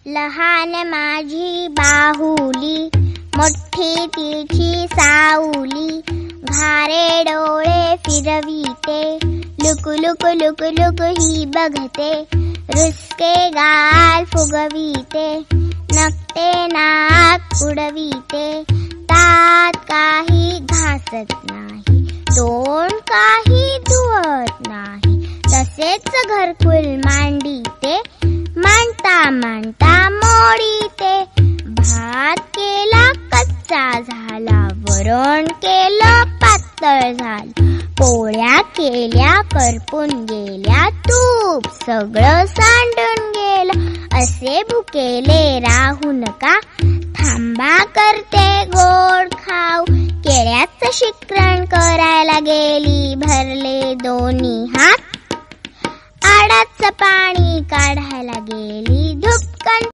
लहान माझी बाहुली, मोठी तिची सावली, घारे डोळे फिरविते, लुक लुक लुक लुक ही बघते, रुसके गाल फुगविते, नकटे नाक उडविते, तात काही घासत नाही, तोंड काही धुवत नाही, तसेच घरकुल मांडीते, मांडता मांडता मोडीते, भात केला कच्चा झाला, वरण केलं पातळ झालं, पोळ्या केल्या करपून गेल्या, तूप सगळं सांडून गेलं, असे भुकेले राहू नका, थांबा करते गोड खाऊ, केळ्याचं शिकरण करायला गेली, भरले दोन्ही हात, आडाचं पाणी काढायला गेली, धुपकन